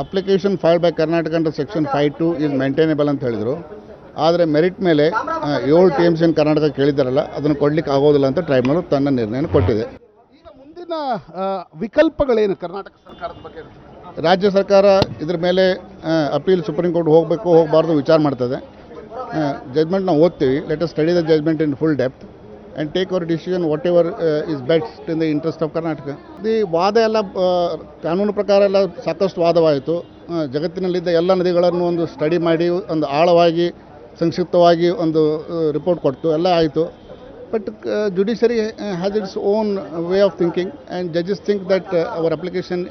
Application filed by Karnataka under section 5(2) is maintainable ಅಂತ ಹೇಳಿದರು. ಆದರೆ ಮೆರಿಟ್ ಮೇಲೆ 7 TMC ಕರ್ನಾಟಕ ಕೇಳಿದ್ದಾರಲ್ಲ, ಅದನ್ನು ಕೊಡಲಿಕ್ಕೆ ಆಗೋದಿಲ್ಲ ಅಂತ ಟ್ರೈಬ್ಯುನಲ್ ತನ್ನ ನಿರ್ಣಯ ಕೊಟ್ಟಿದೆ. ಈಗ ಮುಂದಿನ ವಿಕಲ್ಪಗಳೇನು ಕರ್ನಾಟಕ ಸರ್ಕಾರದ ಬಗ್ಗೆ? ರಾಜ್ಯ ಸರ್ಕಾರ ಇದ್ರ ಮೇಲೆ ಅಪೀಲ್ ಸುಪ್ರೀಂ ಕೋರ್ಟ್ ಹೋಗಬೇಕು ಹೋಗಬಾರ್ದು ವಿಚಾರ ಮಾಡ್ತದೆ. ಜಜ್ಮೆಂಟ್ ನಾವು ಓದ್ತೀವಿ. Let us study the judgment in full depth and take our decision whatever is best in the interest of Karnataka. ಈ ವಾದ ಎಲ್ಲ ಕಾನೂನು ಪ್ರಕಾರ ಎಲ್ಲ ಸಾಕಷ್ಟು ವಾದವಾಯಿತು. ಜಗತ್ತಿನಲ್ಲಿದ್ದ ಎಲ್ಲ ನದಿಗಳನ್ನು ಒಂದು ಸ್ಟಡಿ ಮಾಡಿ ಒಂದು ಆಳವಾಗಿ ಸಂಕ್ಷಿಪ್ತವಾಗಿ ಒಂದು ರಿಪೋರ್ಟ್ ಕೊಟ್ಟು ಎಲ್ಲ ಆಯಿತು. But judiciary has its own way of thinking and judges think that our application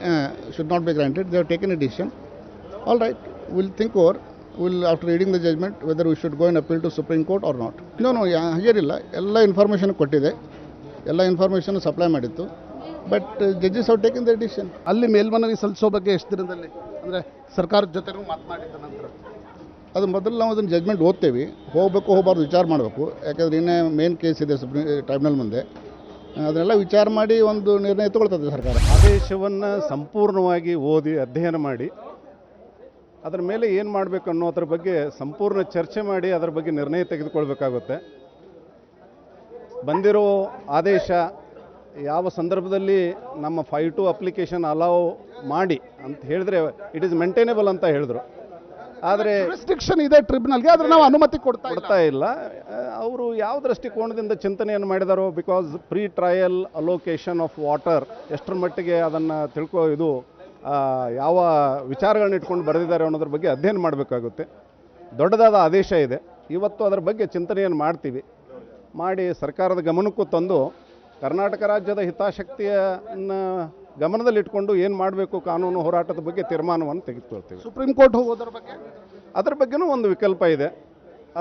should not be granted. They have taken A decision. All right, will think over. after reading the judgment whether we should go and appeal to Supreme Court or not. No, ಹಾಗೇನಿಲ್ಲ. ಎಲ್ಲ information ಕೊಟ್ಟಿದೆ, ಎಲ್ಲ information supply ಮಾಡಿತ್ತು. But judges have taken the decision. ಅಲ್ಲಿ ಮೇಲ್ಮನವಿ ಸಲ್ಲಿಸೋ ಬಗ್ಗೆ ಎಷ್ಟು ದಿನದಲ್ಲಿ, ಅಂದರೆ ಸರ್ಕಾರದ ಜೊತೆನೂ ಮಾತನಾಡಿದ ನಂತರ? ಅದು ಮೊದಲು ನಾವು ಅದನ್ನು ಜಜ್ಮೆಂಟ್ ಓದ್ತೇವೆ. ಹೋಗಬೇಕು ಹೋಗಬಾರ್ದು ವಿಚಾರ ಮಾಡಬೇಕು. ಯಾಕಂದರೆ ಇನ್ನೇ ಮೇನ್ ಕೇಸ್ ಇದೆ ಸುಪ್ರೀಂ ಟ್ರೈಬ್ಯುನಲ್ ಮುಂದೆ. ಅದನ್ನೆಲ್ಲ ವಿಚಾರ ಮಾಡಿ ಒಂದು ನಿರ್ಣಯ ತಗೊಳ್ತದೆ ಸರ್ಕಾರ. ಆದೇಶವನ್ನು ಸಂಪೂರ್ಣವಾಗಿ ಓದಿ ಅಧ್ಯಯನ ಮಾಡಿ ಅದರ ಮೇಲೆ ಏನು ಮಾಡಬೇಕು ಅನ್ನೋದ್ರ ಬಗ್ಗೆ ಸಂಪೂರ್ಣ ಚರ್ಚೆ ಮಾಡಿ ಅದರ ಬಗ್ಗೆ ನಿರ್ಣಯ ತೆಗೆದುಕೊಳ್ಬೇಕಾಗುತ್ತೆ. ಬಂದಿರೋ ಆದೇಶ ಯಾವ ಸಂದರ್ಭದಲ್ಲಿ ನಮ್ಮ 5(2) ಅಪ್ಲಿಕೇಶನ್ ಅಲೌ ಮಾಡಿ ಅಂತ ಹೇಳಿದ್ರೆ ಇಟ್ ಈಸ್ ಮೇಂಟೈನೇಬಲ್ ಅಂತ ಹೇಳಿದ್ರು. ಆದರೆ ರೆಸ್ಟ್ರಿಕ್ಷನ್ ಇದೆ ಟ್ರಿಬ್ಯುನಲ್ಗೆ, ಆದರೆ ನಾವು ಅನುಮತಿ ಕೊಡ್ತಾ ಇಲ್ಲ. ಅವರು ಯಾವ ದೃಷ್ಟಿಕೋನದಿಂದ ಚಿಂತನೆಯನ್ನು ಮಾಡಿದಾರೋ, because pre trial allocation of water ಎಷ್ಟರ ಮಟ್ಟಿಗೆ ಅದನ್ನು ಇದು ಯಾವ ವಿಚಾರಗಳನ್ನ ಇಟ್ಕೊಂಡು ಬರೆದಿದ್ದಾರೆ ಅನ್ನೋದ್ರ ಬಗ್ಗೆ ಅಧ್ಯಯನ ಮಾಡಬೇಕಾಗುತ್ತೆ. ದೊಡ್ಡದಾದ ಆದೇಶ ಇದೆ. ಇವತ್ತು ಅದರ ಬಗ್ಗೆ ಚಿಂತನೆಯನ್ನು ಮಾಡ್ತೀವಿ. ಮಾಡಿ ಸರ್ಕಾರದ ಗಮನಕ್ಕೂ ತಂದು ಕರ್ನಾಟಕ ರಾಜ್ಯದ ಹಿತಾಸಕ್ತಿಯನ್ನು ಗಮನದಲ್ಲಿಟ್ಕೊಂಡು ಏನು ಮಾಡಬೇಕು ಕಾನೂನು ಹೋರಾಟದ ಬಗ್ಗೆ ತೀರ್ಮಾನವನ್ನು ತೆಗೆದುಕೊಳ್ತೀವಿ. ಸುಪ್ರೀಂ ಕೋರ್ಟ್ ಹೋಗೋದ್ರ ಬಗ್ಗೆ, ಅದರ ಬಗ್ಗೆನೂ ಒಂದು ವಿಕಲ್ಪ ಇದೆ.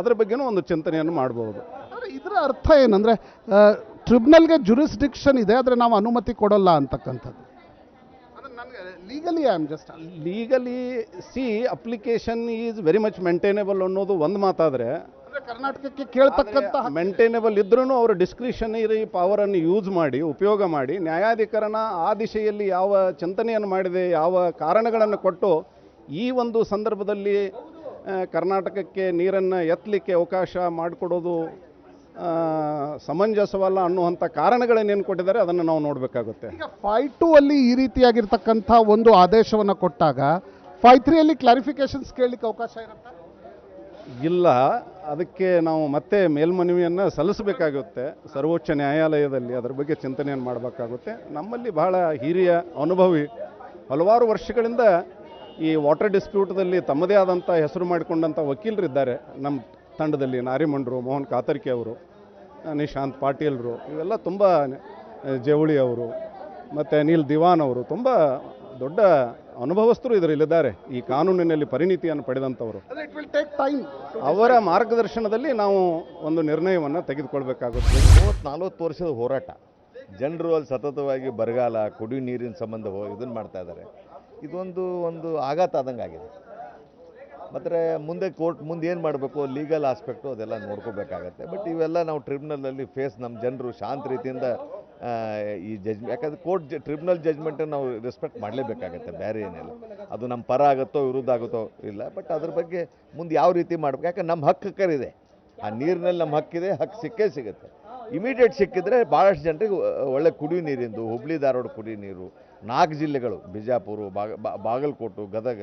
ಅದರ ಬಗ್ಗೆನೂ ಒಂದು ಚಿಂತನೆಯನ್ನು ಮಾಡಬಹುದು. ಆದರೆ ಇದರ ಅರ್ಥ ಏನಂದರೆ ಟ್ರಿಬ್ಯುನಲ್ಗೆ ಜುರಿಸ್ಡಿಕ್ಷನ್ ಇದೆ, ಆದರೆ ನಾವು ಅನುಮತಿ ಕೊಡೋಲ್ಲ ಅಂತಕ್ಕಂಥದ್ದು. Legally C application is very much maintainable ಅನ್ನೋದು ಒಂದು ಮಾತಾದರೆ, ಕರ್ನಾಟಕಕ್ಕೆ ಕೇಳ್ತಕ್ಕಂಥ ಮೇಂಟೈನೇಬಲ್ ಇದ್ರೂ ಅವರು ಡಿಸ್ಕ್ರಿಷನರಿ ಪವರನ್ನು ಯೂಸ್ ಮಾಡಿ ಉಪಯೋಗ ಮಾಡಿ ನ್ಯಾಯಾಧಿಕರಣ ಆ ದಿಶೆಯಲ್ಲಿ ಯಾವ ಚಿಂತನೆಯನ್ನು ಮಾಡಿದೆ, ಯಾವ ಕಾರಣಗಳನ್ನು ಕೊಟ್ಟು ಈ ಒಂದು ಸಂದರ್ಭದಲ್ಲಿ ಕರ್ನಾಟಕಕ್ಕೆ ನೀರನ್ನು ಎತ್ತಲಿಕ್ಕೆ ಅವಕಾಶ ಮಾಡಿಕೊಡೋದು ಸಮಂಜಸವಲ್ಲ ಅನ್ನುವಂಥ ಕಾರಣಗಳನ್ನೇನು ಕೊಟ್ಟಿದ್ದಾರೆ ಅದನ್ನು ನಾವು ನೋಡಬೇಕಾಗುತ್ತೆ. ಈಗ 5(2) ಅಲ್ಲಿ ಈ ರೀತಿಯಾಗಿರ್ತಕ್ಕಂಥ ಒಂದು ಆದೇಶವನ್ನು ಕೊಟ್ಟಾಗ 5(3) ಅಲ್ಲಿ ಕ್ಲಾರಿಫಿಕೇಶನ್ಸ್ ಕೇಳಲಿಕ್ಕೆ ಅವಕಾಶ ಇರುತ್ತೆ? ಇಲ್ಲ, ಅದಕ್ಕೆ ನಾವು ಮತ್ತೆ ಮೇಲ್ಮನವಿಯನ್ನು ಸಲ್ಲಿಸಬೇಕಾಗುತ್ತೆ ಸರ್ವೋಚ್ಚ ನ್ಯಾಯಾಲಯದಲ್ಲಿ. ಅದರ ಬಗ್ಗೆ ಚಿಂತನೆಯನ್ನು ಮಾಡಬೇಕಾಗುತ್ತೆ. ನಮ್ಮಲ್ಲಿ ಬಹಳ ಹಿರಿಯ ಅನುಭವಿ ಹಲವಾರು ವರ್ಷಗಳಿಂದ ಈ ವಾಟರ್ ಡಿಸ್ಪ್ಯೂಟ್ದಲ್ಲಿ ತಮ್ಮದೇ ಆದಂಥ ಹೆಸರು ಮಾಡಿಕೊಂಡಂಥ ವಕೀಲರಿದ್ದಾರೆ ನಮ್ಮ ತಂಡದಲ್ಲಿ. ನಾರಿಮಂಡ್ರು, ಮೋಹನ್ ಕಾತರ್ಕಿ ಅವರು, ನಿಶಾಂತ್ ಪಾಟೀಲ್ರು, ಇವೆಲ್ಲ ತುಂಬ, ಜವಳಿ ಅವರು ಮತ್ತು ಅನಿಲ್ ದಿವಾನ್ ಅವರು ತುಂಬ ದೊಡ್ಡ ಅನುಭವಸ್ಥರು ಇದರಲ್ಲಿದ್ದಾರೆ. ಈ ಕಾನೂನಿನಲ್ಲಿ ಪರಿಣಿತಿಯನ್ನು ಪಡೆದಂಥವರು. ಅವರ ಮಾರ್ಗದರ್ಶನದಲ್ಲಿ ನಾವು ಒಂದು ನಿರ್ಣಯವನ್ನು ತೆಗೆದುಕೊಳ್ಬೇಕಾಗುತ್ತೆ. 30-40 ವರ್ಷದ ಹೋರಾಟ. ಜನರು ಅಲ್ಲಿ ಸತತವಾಗಿ ಬರಗಾಲ, ಕುಡಿಯುವ ನೀರಿನ ಸಂಬಂಧ ಇದನ್ನು ಮಾಡ್ತಾ ಇದ್ದಾರೆ. ಇದೊಂದು ಆಘಾತ ಆದಂಗೆ ಆಗಿದೆ. ಮತ್ತು ಮುಂದೆ ಕೋರ್ಟ್ ಮುಂದೆ ಏನು ಮಾಡಬೇಕು, ಲೀಗಲ್ ಆಸ್ಪೆಕ್ಟು ಅದೆಲ್ಲ ನೋಡ್ಕೋಬೇಕಾಗತ್ತೆ. ಬಟ್ ಇವೆಲ್ಲ ನಾವು ಟ್ರಿಬ್ಯುನಲಲ್ಲಿ ನಮ್ಮ ಜನರು ಶಾಂತ ರೀತಿಯಿಂದ ಈ ಯಾಕಂದರೆ ಟ್ರಿಬ್ಯುನಲ್ ಜಜ್ಮೆಂಟನ್ನು ನಾವು ರೆಸ್ಪೆಕ್ಟ್ ಮಾಡಲೇಬೇಕಾಗತ್ತೆ. ಬೇರೆ ಏನಿಲ್ಲ, ಅದು ನಮ್ಮ ಪರ ಆಗುತ್ತೋ ವಿರುದ್ಧ ಆಗುತ್ತೋ ಇಲ್ಲ. ಬಟ್ ಅದ್ರ ಬಗ್ಗೆ ಮುಂದೆ ಯಾವ ರೀತಿ ಮಾಡಬೇಕು, ಯಾಕಂದ್ರೆ ನಮ್ಮ ಹಕ್ಕರಿದೆ, ಆ ನೀರಿನಲ್ಲಿ ನಮ್ಮ ಹಕ್ಕಿದೆ, ಹಕ್ಕು ಸಿಕ್ಕೇ ಸಿಗುತ್ತೆ. ಇಮಿಡಿಯೇಟ್ ಸಿಕ್ಕಿದ್ರೆ ಭಾಳಷ್ಟು ಜನರಿಗೆ ಒಳ್ಳೆ ಕುಡಿಯೋ ನೀರಿಂದು, ಹುಬ್ಳಿ ಧಾರವಾಡ ಕುಡಿಯೋ ನೀರು, 4 ಜಿಲ್ಲೆಗಳು ಬಿಜಾಪುರ, ಬಾಗಲಕೋಟು, ಗದಗ,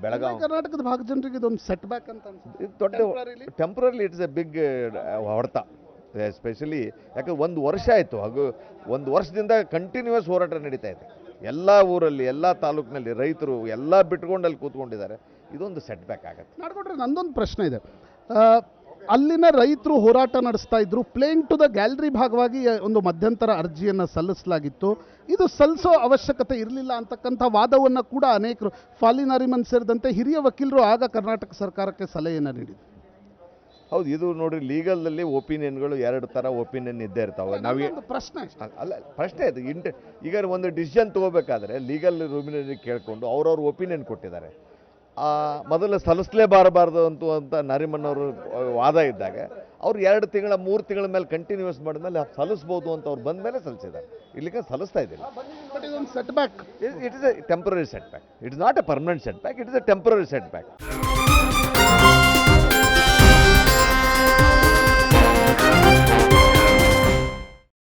ಬೆಳಗಾವಿ, ಕರ್ನಾಟಕದ ಭಾಗ ಜನರಿಗೆ ಇದೊಂದು ಸೆಟ್ ಬ್ಯಾಕ್ ಅಂತ ಇದು ದೊಡ್ಡ ಟೆಂಪ್ರರಿ ಇಟ್ಸ್ ಎ ಬಿಗ್ ಹೊಡೆತ. ಎಸ್ಪೆಷಲಿ ಯಾಕಂದ್ರೆ 1 ವರ್ಷ ಆಯಿತು, ಹಾಗೂ 1 ವರ್ಷದಿಂದ ಕಂಟಿನ್ಯೂಯಸ್ ಹೋರಾಟ ನಡೀತಾ ಇದೆ. ಎಲ್ಲ ಊರಲ್ಲಿ, ಎಲ್ಲ ತಾಲೂಕಿನಲ್ಲಿ ರೈತರು ಎಲ್ಲ ಬಿಟ್ಕೊಂಡು ಅಲ್ಲಿ ಕೂತ್ಕೊಂಡಿದ್ದಾರೆ. ಇದೊಂದು ಸೆಟ್ ಬ್ಯಾಕ್ ಆಗುತ್ತೆ. ನೋಡ್ಕೊಂಡ್ರೆ ನಂದೊಂದು ಪ್ರಶ್ನೆ ಇದೆ. ಅಲ್ಲಿನ ರೈತರು ಹೋರಾಟ ನಡೆಸ್ತಾ ಇದ್ರು. ಪ್ಲೇನ್ ಟು ದ ಗ್ಯಾಲರಿ ಭಾಗವಾಗಿ ಒಂದು ಮಧ್ಯಂತರ ಅರ್ಜಿಯನ್ನು ಸಲ್ಲಿಸಲಾಗಿತ್ತು. ಇದು ಸಲ್ಲಿಸೋ ಅವಶ್ಯಕತೆ ಇರಲಿಲ್ಲ ಅಂತಕ್ಕಂಥ ವಾದವನ್ನು ಕೂಡ ಅನೇಕರು, ಫಾಲಿ ನಾರಿಮನ್ ಸೇರಿದಂತೆ ಹಿರಿಯ ವಕೀಲರು ಆಗ ಕರ್ನಾಟಕ ಸರ್ಕಾರಕ್ಕೆ ಸಲಹೆಯನ್ನು ನೀಡಿದರು. ಹೌದು, ಇದು ನೋಡ್ರಿ, ಲೀಗಲ್ನಲ್ಲಿ ಒಪಿನಿಯನ್ಗಳು 2 ಥರ ಒಪಿನಿಯನ್ ಇದ್ದೇ ಇರ್ತಾವೆ. ನಾವೇ ಪ್ರಶ್ನೆ ಅಲ್ಲ, ಪ್ರಶ್ನೆ ಇದು ಈಗ ಒಂದು ಡಿಸಿಷನ್ ತೊಗೋಬೇಕಾದ್ರೆ ಲೀಗಲ್ ರೂಮಿನಲ್ಲಿ ಕೇಳಿಕೊಂಡು ಅವ್ರವ್ರ ಒಪಿನಿಯನ್ ಕೊಟ್ಟಿದ್ದಾರೆ. ಮೊದಲು ಸಲ್ಲಿಸಲೇಬಾರಬಾರ್ದು ಅಂತ ನಾರಿಮನ್ನವರು ವಾದ ಇದ್ದಾಗ ಅವ್ರು 2 ತಿಂಗಳ 3 ತಿಂಗಳ ಮೇಲೆ ಕಂಟಿನ್ಯೂಸ್ ಮಾಡಿದ್ಮೇಲೆ ಸಲ್ಲಿಸ್ಬೋದು ಅಂತ ಅವ್ರು ಬಂದ ಮೇಲೆ ಸಲ್ಲಿಸಿದ್ದಾರೆ. ಇಲ್ಲಿಗೆ ಸಲ್ಲಿಸ್ತಾ ಇದ್ದಿಲ್ಲ. ಬಟ್ ಇದೊಂದು set back. It is a temporary setback. It is not a permanent setback. It is a temporary setback.